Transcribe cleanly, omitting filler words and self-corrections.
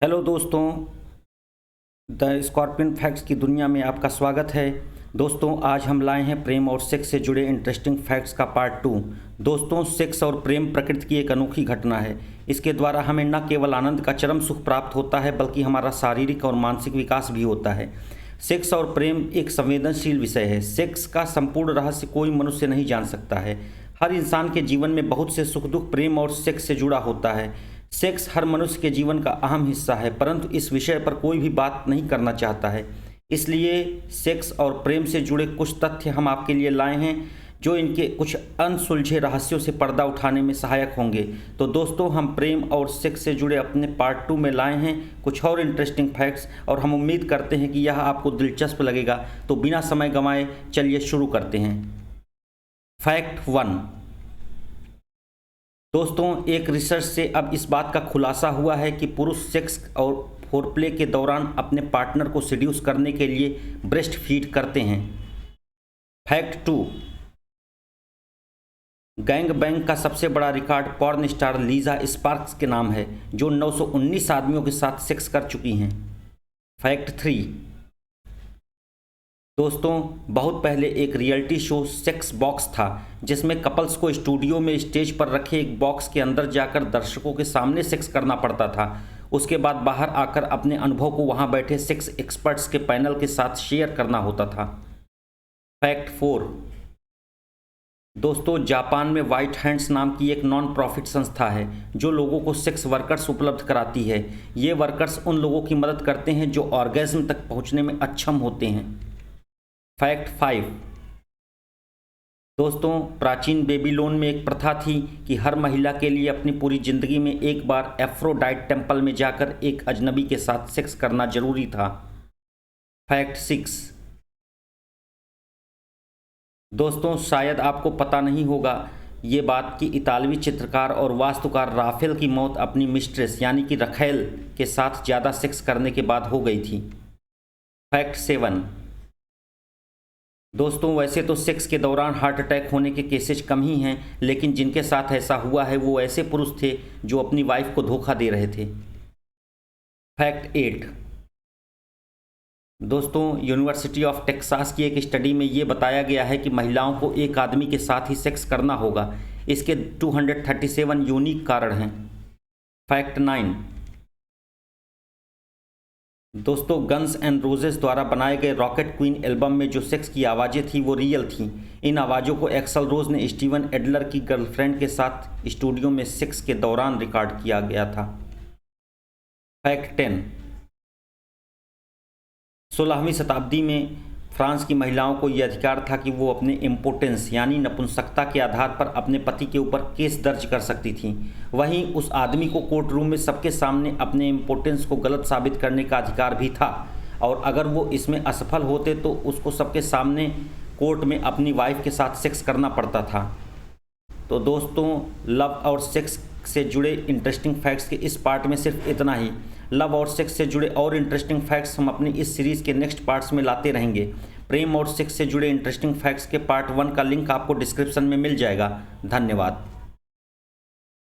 Hello दोस्तों, the scorpion facts की दुनिया में आपका स्वागत है। दोस्तों, आज हम लाए हैं प्रेम और सेक्स से जुड़े इंटरेस्टिंग फैक्ट्स का पार्ट 2। दोस्तों, सेक्स और प्रेम प्रकृति की एक अनोखी घटना है। इसके द्वारा हमें न केवल आनंद का चरम सुख प्राप्त होता है बल्कि हमारा शारीरिक और मानसिक विकास भी होता है। सेक्स और प्रेम एक संवेदनशील विषय है। सेक्स का संपूर्ण रहस्य कोई मनुष्य नहीं जान सकता है। हर इंसान के जीवन में बहुत से सुख दुख प्रेम और सेक्स से जुड़ा होता है। सेक्स हर मनुष्य के जीवन का अहम हिस्सा है, परंतु इस विषय पर कोई भी बात नहीं करना चाहता है। इसलिए सेक्स और प्रेम से जुड़े कुछ तथ्य हम आपके लिए लाए हैं जो इनके कुछ अनसुलझे रहस्यों से पर्दा उठाने में सहायक होंगे। तो दोस्तों, हम प्रेम और सेक्स से जुड़े अपने पार्ट 2 में लाए हैं कुछ और इंटरेस्टिंग फैक्ट्स, और हम उम्मीद करते हैं कि यह आपको दिलचस्प लगेगा। तो बिना समय गंवाए चलिए शुरू करते हैं। फैक्ट 1। दोस्तों, एक रिसर्च से अब इस बात का खुलासा हुआ है कि पुरुष सेक्स और फोरप्ले के दौरान अपने पार्टनर को सेड्यूस करने के लिए ब्रेस्ट फीड करते हैं। फैक्ट 2। गैंग बैंग का सबसे बड़ा record porn star Lisa sparks के नाम है, जो 919 आदमियों के साथ सेक्स कर चुकी हैं। फैक्ट 3। दोस्तों, बहुत पहले एक रियलिटी शो सेक्स बॉक्स था जिसमें कपल्स को स्टूडियो में स्टेज पर रखे एक बॉक्स के अंदर जाकर दर्शकों के सामने सेक्स करना पड़ता था। उसके बाद बाहर आकर अपने अनुभव को वहां बैठे सेक्स एक्सपर्ट्स के पैनल के साथ शेयर करना होता था। फैक्ट 4। दोस्तों, जापान में वाइट हैंड्स नाम की एक नॉन प्रॉफिट संस्था है जो लोगों को सेक्स वर्कर्स उपलब्ध कराती है। ये वर्कर्स उन लोगों की मदद करते हैं जो ऑर्गेज्म तक पहुंचने में अक्षम होते हैं। फैक्ट 5। दोस्तों, प्राचीन बेबीलोन में एक प्रथा थी कि हर महिला के लिए अपनी पूरी जिंदगी में एक बार एफ्रोडाइट टेम्पल में जाकर एक अजनबी के साथ सेक्स करना जरूरी था। फैक्ट 6। दोस्तों, शायद आपको पता नहीं होगा ये बात कि इतालवी चित्रकार और वास्तुकार राफेल की मौत अपनी मिस्ट्रेस यानी कि रखेल के साथ ज़्यादा सेक्स करने के बाद हो गई थी। फैक्ट 7। दोस्तों, वैसे तो सेक्स के दौरान हार्ट अटैक होने के केसेज कम ही हैं, लेकिन जिनके साथ ऐसा हुआ है वो ऐसे पुरुष थे जो अपनी वाइफ को धोखा दे रहे थे। फैक्ट 8। दोस्तों, यूनिवर्सिटी ऑफ टेक्सास की एक स्टडी में ये बताया गया है कि महिलाओं को एक आदमी के साथ ही सेक्स करना होगा। इसके 237 यूनिक कारण हैं। फैक्ट 9। दोस्तों, गन्स एंड रोजेस द्वारा बनाए गए रॉकेट क्वीन एल्बम में जो सेक्स की आवाज़ें थी वो रियल थीं। इन आवाज़ों को एक्सल रोज ने स्टीवन एडलर की गर्लफ्रेंड के साथ स्टूडियो में सेक्स के दौरान रिकॉर्ड किया गया था। फैक्ट 10। 16वीं शताब्दी में फ्रांस की महिलाओं को यह अधिकार था कि वो अपने इम्पोर्टेंस यानी नपुंसकता के आधार पर अपने पति के ऊपर केस दर्ज कर सकती थीं। वहीं उस आदमी को कोर्ट रूम में सबके सामने अपने इम्पोर्टेंस को गलत साबित करने का अधिकार भी था, और अगर वो इसमें असफल होते तो उसको सबके सामने कोर्ट में अपनी वाइफ के साथ सेक्स करना पड़ता था। तो दोस्तों, लव और सेक्स से जुड़े इंटरेस्टिंग फैक्ट्स के इस पार्ट में सिर्फ इतना ही। लव और सेक्स से जुड़े और इंटरेस्टिंग फैक्ट्स हम अपनी इस सीरीज़ के नेक्स्ट पार्ट्स में लाते रहेंगे। प्रेम और सेक्स से जुड़े इंटरेस्टिंग फैक्ट्स के पार्ट 1 का लिंक आपको डिस्क्रिप्शन में मिल जाएगा। धन्यवाद।